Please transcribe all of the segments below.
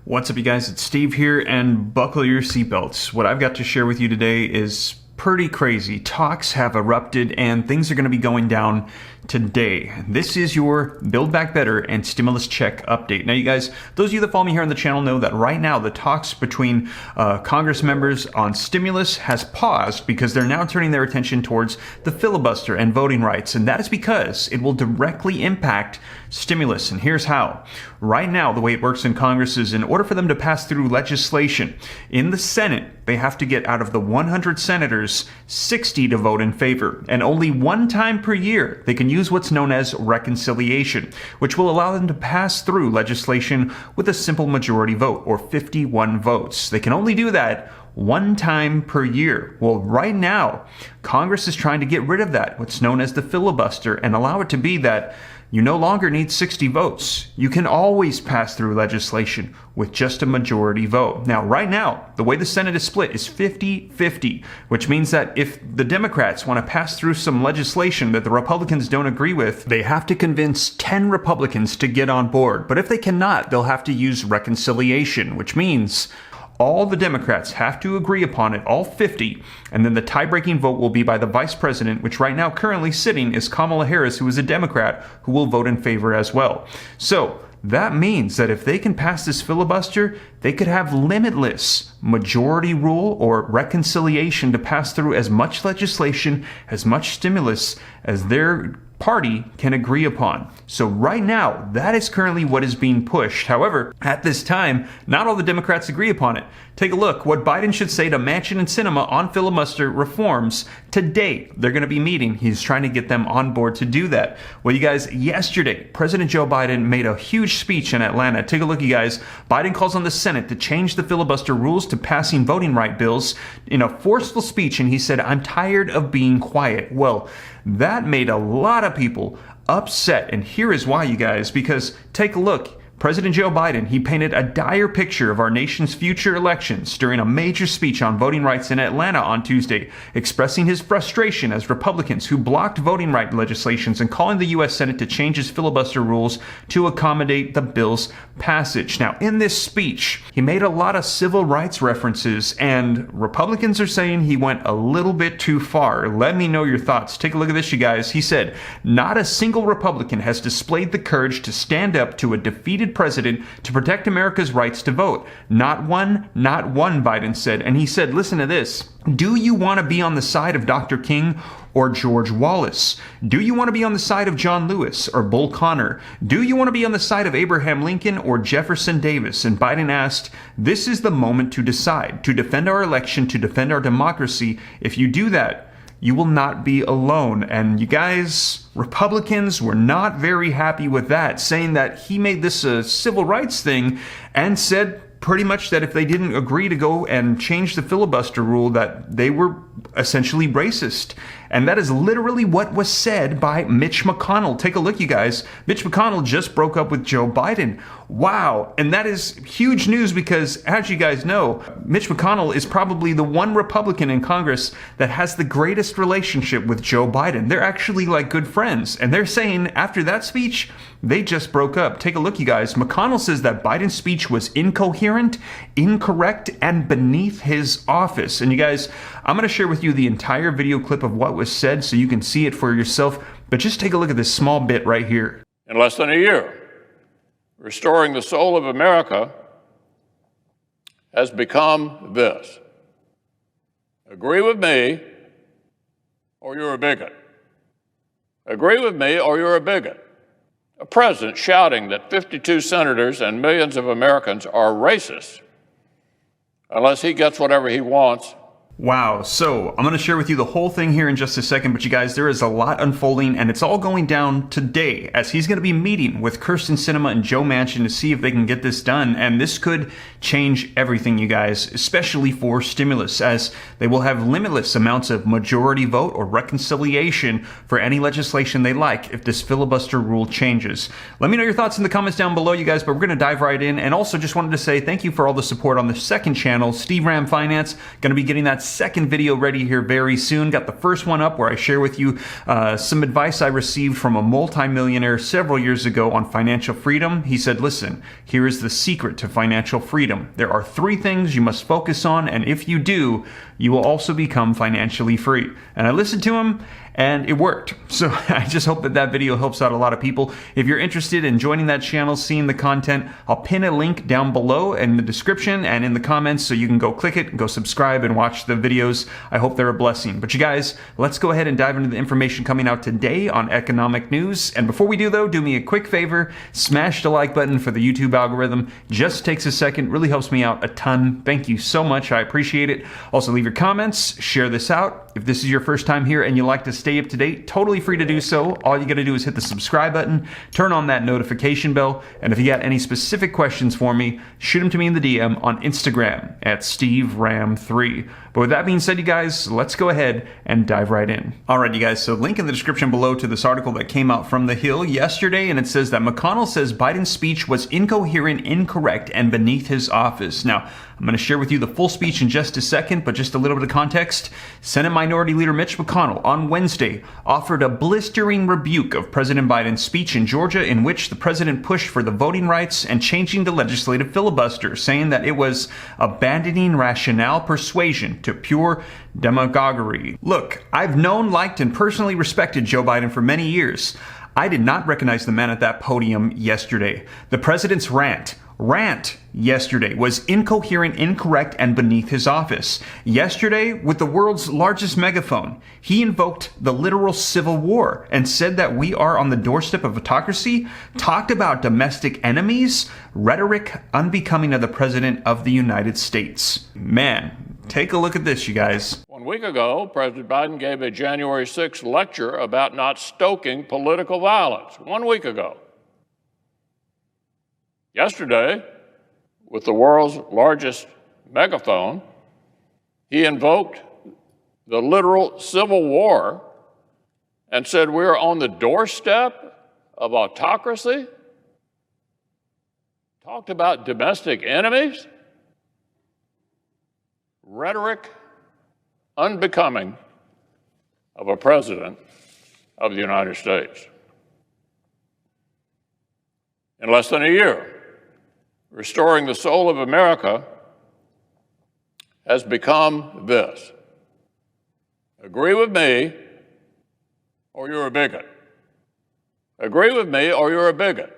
What's up, you guys? It's Steve here, and buckle your seatbelts. What I've got to share with you today is pretty crazy. Talks have erupted, and things are going to be going down today. This is your Build Back Better and stimulus check update. Now, you guys, those of you that follow me here on the channel know that right now the talks between Congress members on stimulus has paused because they're now turning their attention towards the filibuster and voting rights, and that is because it will directly impact stimulus. And here's how. Right now, the way it works in Congress is in order for them to pass through legislation in the Senate, they have to get out of the 100 senators 60 to vote in favor, and only one time per year they can use what's known as reconciliation, which will allow them to pass through legislation with a simple majority vote, or 51 votes. They can only do that one time per year. Well, right now, Congress is trying to get rid of that, what's known as the filibuster, and allow it to be that you no longer need 60 votes. You can always pass through legislation with just a majority vote. Now, right now, the way the Senate is split is 50-50, which means that if the Democrats want to pass through some legislation that the Republicans don't agree with, they have to convince 10 Republicans to get on board. But if they cannot, they'll have to use reconciliation, which means all the Democrats have to agree upon it, all 50, and then the tie-breaking vote will be by the vice president, which right now currently sitting is Kamala Harris, who is a Democrat, who will vote in favor as well. So that means that if they can pass this filibuster, they could have limitless majority rule or reconciliation to pass through as much legislation, as much stimulus as their party can agree upon. So right now, that is currently what is being pushed. However, at this time, not all the Democrats agree upon it. Take a look what Biden should say to Manchin and Sinema on filibuster reforms today. They're going to be meeting. He's trying to get them on board to do that. Well, you guys, yesterday, President Joe Biden made a huge speech in Atlanta. Take a look, you guys. Biden calls on the Senate to change the filibuster rules to passing voting right bills in a forceful speech, and he said, "I'm tired of being quiet." Well, that made a lot of people upset, and here is why, you guys, because take a look. President Joe Biden, he painted a dire picture of our nation's future elections during a major speech on voting rights in Atlanta on Tuesday, expressing his frustration as Republicans who blocked voting right legislations and calling the U.S. Senate to change its filibuster rules to accommodate the bill's passage. Now, in this speech, he made a lot of civil rights references, and Republicans are saying he went a little bit too far. Let me know your thoughts. Take a look at this, you guys. He said, "Not a single Republican has displayed the courage to stand up to a defeated president to protect America's rights to vote. Not one, Biden said." And he said, listen to this. "Do you want to be on the side of Dr. King or George Wallace? Do you want to be on the side of John Lewis or Bull Connor? Do you want to be on the side of Abraham Lincoln or Jefferson Davis?" And Biden asked, "This is the moment to decide, to defend our election, to defend our democracy. If you do that, you will not be alone." And you guys, Republicans were not very happy with that, saying that he made this a civil rights thing and said pretty much that if they didn't agree to go and change the filibuster rule, that they were essentially racist. And that is literally what was said by Mitch McConnell. Take a look, you guys. Mitch McConnell just broke up with Joe Biden. Wow. And that is huge news because, as you guys know, Mitch McConnell is probably the one Republican in Congress that has the greatest relationship with Joe Biden. They're actually like good friends. And they're saying after that speech, they just broke up. Take a look, you guys. McConnell says that Biden's speech was incoherent, incorrect, and beneath his office. And you guys, I'm going to share with you the entire video clip of what was said so you can see it for yourself. But just take a look at this small bit right here. "In less than a year, restoring the soul of America has become this: agree with me or you're a bigot. Agree with me or you're a bigot." A president shouting that 52 senators and millions of Americans are racist unless he gets whatever he wants. Wow. So I'm going to share with you the whole thing here in just a second. But you guys, there is a lot unfolding, and it's all going down today as he's going to be meeting with Kyrsten Sinema and Joe Manchin to see if they can get this done. And this could change everything, you guys, especially for stimulus, as they will have limitless amounts of majority vote or reconciliation for any legislation they like if this filibuster rule changes. Let me know your thoughts in the comments down below, you guys, but we're going to dive right in. And also just wanted to say thank you for all the support on the second channel, Steve Ram Finance. Going to be getting that second video ready here very soon. Got the first one up where I share with you some advice I received from a multimillionaire several years ago on financial freedom. He said, listen, here is the secret to financial freedom. There are 3 things you must focus on, and if you do, you will also become financially free. And I listened to him, and it worked. So I just hope that that video helps out a lot of people. If you're interested in joining that channel, seeing the content, I'll pin a link down below in the description and in the comments so you can go click it, go subscribe, and watch the videos. I hope they're a blessing. But you guys, let's go ahead and dive into the information coming out today on economic news. And before we do though, do me a quick favor, smash the like button for the YouTube algorithm. Just takes a second, really helps me out a ton. Thank you so much, I appreciate it. Also leave your comments, share this out. If this is your first time here and you like to stay up to date, totally free to do so. All you gotta do is hit the subscribe button, turn on that notification bell, and if you got any specific questions for me, shoot them to me in the DM on Instagram at SteveRam3. But with that being said, you guys, let's go ahead and dive right in. All right, you guys, so link in the description below to this article that came out from The Hill yesterday, and it says that McConnell says Biden's speech was incoherent, incorrect, and beneath his office. Now, I'm going to share with you the full speech in just a second, but just a little bit of context. Senate Minority Leader Mitch McConnell on Wednesday offered a blistering rebuke of President Biden's speech in Georgia in which the president pushed for the voting rights and changing the legislative filibuster, saying that it was abandoning rationale persuasion to pure demagoguery. Look, I've known, liked, and personally respected Joe Biden for many years. I did not recognize the man at that podium yesterday. The president's rant yesterday was incoherent, incorrect, and beneath his office. Yesterday, with the world's largest megaphone, he invoked the literal civil war and said that we are on the doorstep of autocracy, talked about domestic enemies, rhetoric unbecoming of the President of the United States. Man, take a look at this, you guys. 1 week ago, President Biden gave a January 6th lecture about not stoking political violence. 1 week ago. Yesterday, with the world's largest megaphone, he invoked the literal civil war and said we're on the doorstep of autocracy. Talked about domestic enemies. Rhetoric unbecoming of a president of the United States. In less than a year, restoring the soul of America has become this: agree with me or you're a bigot. Agree with me or you're a bigot.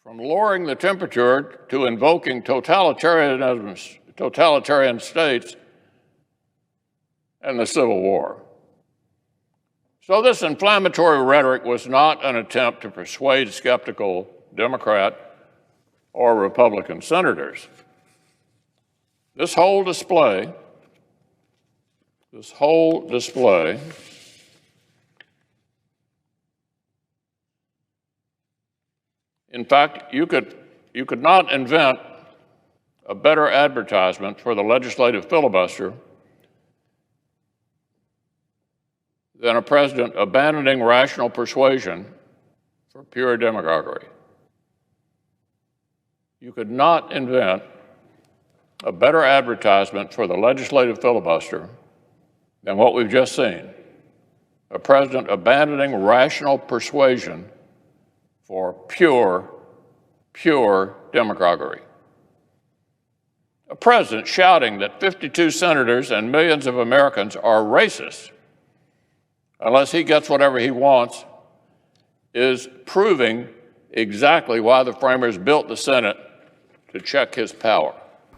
From lowering the temperature to invoking totalitarian states and the Civil War. So this inflammatory rhetoric was not an attempt to persuade skeptical Democrat or Republican senators. This whole display, in fact, you could not invent a better advertisement for the legislative filibuster than a president abandoning rational persuasion for pure demagoguery. You could not invent a better advertisement for the legislative filibuster than what we've just seen: a president abandoning rational persuasion for pure demagoguery. A president shouting that 52 senators and millions of Americans are racist unless he gets whatever he wants is proving exactly why the framers built the Senate, to check his power.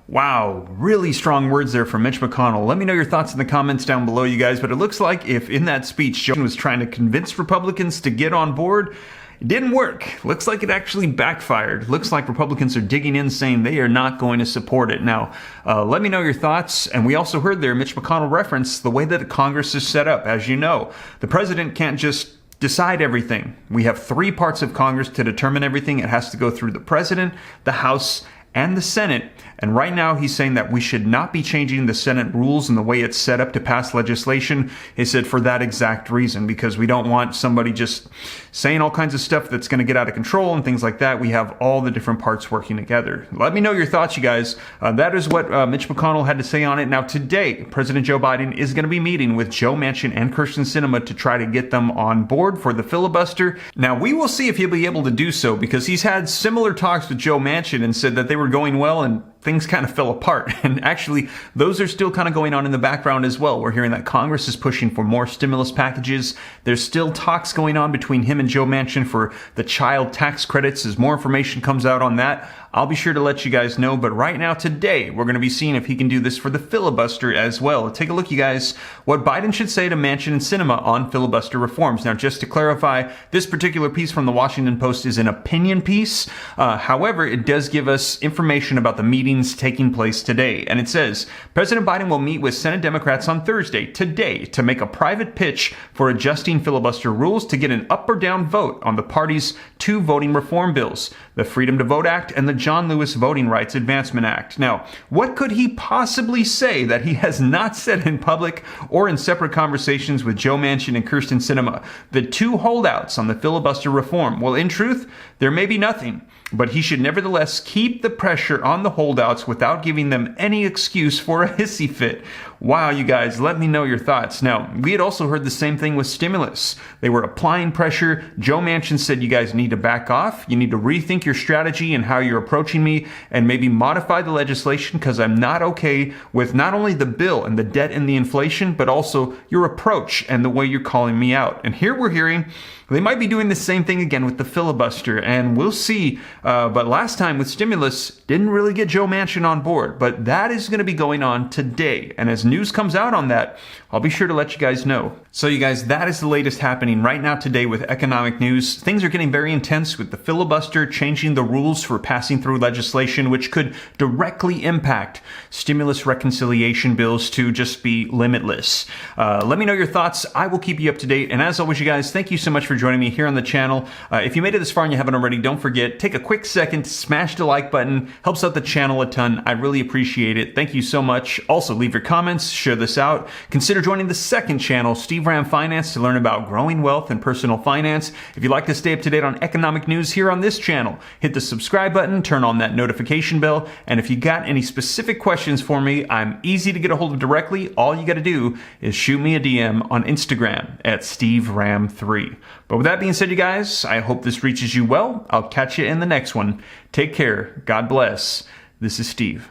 Wow, really strong words there from Mitch McConnell. Let me know your thoughts in the comments down below, you guys. But it looks like if in that speech Joe was trying to convince Republicans to get on board, it didn't work. Looks like it actually backfired. Looks like Republicans are digging in, saying they are not going to support it. Now, let me know your thoughts. And we also heard there Mitch McConnell reference the way that Congress is set up. As you know, the president can't just decide everything. We have 3 parts of Congress to determine everything. It has to go through the president, the House, and the Senate. And right now he's saying that we should not be changing the Senate rules and the way it's set up to pass legislation. He said for that exact reason, because we don't want somebody just saying all kinds of stuff that's going to get out of control and things like that. We have all the different parts working together. Let me know your thoughts, you guys. That is what Mitch McConnell had to say on it. Now today, President Joe Biden is going to be meeting with Joe Manchin and Kyrsten Sinema to try to get them on board for the filibuster. Now we will see if he'll be able to do so, because he's had similar talks with Joe Manchin and said that they were going well and things kind of fell apart. And actually, those are still kind of going on in the background as well. We're hearing that Congress is pushing for more stimulus packages. There's still talks going on between him and Joe Manchin for the child tax credits. As more information comes out on that, I'll be sure to let you guys know. But right now, today, we're going to be seeing if he can do this for the filibuster as well. Take a look, you guys, what Biden should say to Manchin and Sinema on filibuster reforms. Now, just to clarify, this particular piece from the Washington Post is an opinion piece. However, it does give us information about the meetings taking place today. And it says, President Biden will meet with Senate Democrats on Thursday, today, to make a private pitch for adjusting filibuster rules to get an up or down vote on the party's two voting reform bills, the Freedom to Vote Act and the John Lewis Voting Rights Advancement Act. Now, what could he possibly say that he has not said in public or in separate conversations with Joe Manchin and Kyrsten Sinema, the two holdouts on the filibuster reform? Well, in truth, there may be nothing, but he should nevertheless keep the pressure on the holdouts without giving them any excuse for a hissy fit. Wow, you guys, let me know your thoughts. Now, we had also heard the same thing with stimulus. They were applying pressure. Joe Manchin said, you guys need to back off. You need to rethink your strategy and how you're approaching me and maybe modify the legislation, because I'm not okay with not only the bill and the debt and the inflation, but also your approach and the way you're calling me out. And here we're hearing they might be doing the same thing again with the filibuster, and we'll see. But last time with stimulus, didn't really get Joe Manchin on board. But that is going to be going on today. And as news comes out on that, I'll be sure to let you guys know. So you guys, that is the latest happening right now today with economic news. Things are getting very intense with the filibuster changing the rules for passing through legislation, which could directly impact stimulus reconciliation bills to just be limitless. Let me know your thoughts. I will keep you up to date. And as always, you guys, thank you so much for joining me here on the channel. If you made it this far and you haven't already, don't forget, take a quick second, smash the like button. Helps out the channel a ton. I really appreciate it. Thank you so much. Also, leave your comments, share this out. Consider joining the second channel, Steve Ram Finance, to learn about growing wealth and personal finance. If you'd like to stay up to date on economic news here on this channel, hit the subscribe button, turn on that notification bell. And if you got any specific questions for me, I'm easy to get a hold of directly. All you got to do is shoot me a DM on Instagram at SteveRam3. But with that being said, you guys, I hope this reaches you well. I'll catch you in the next one. Take care. God bless. This is Steve.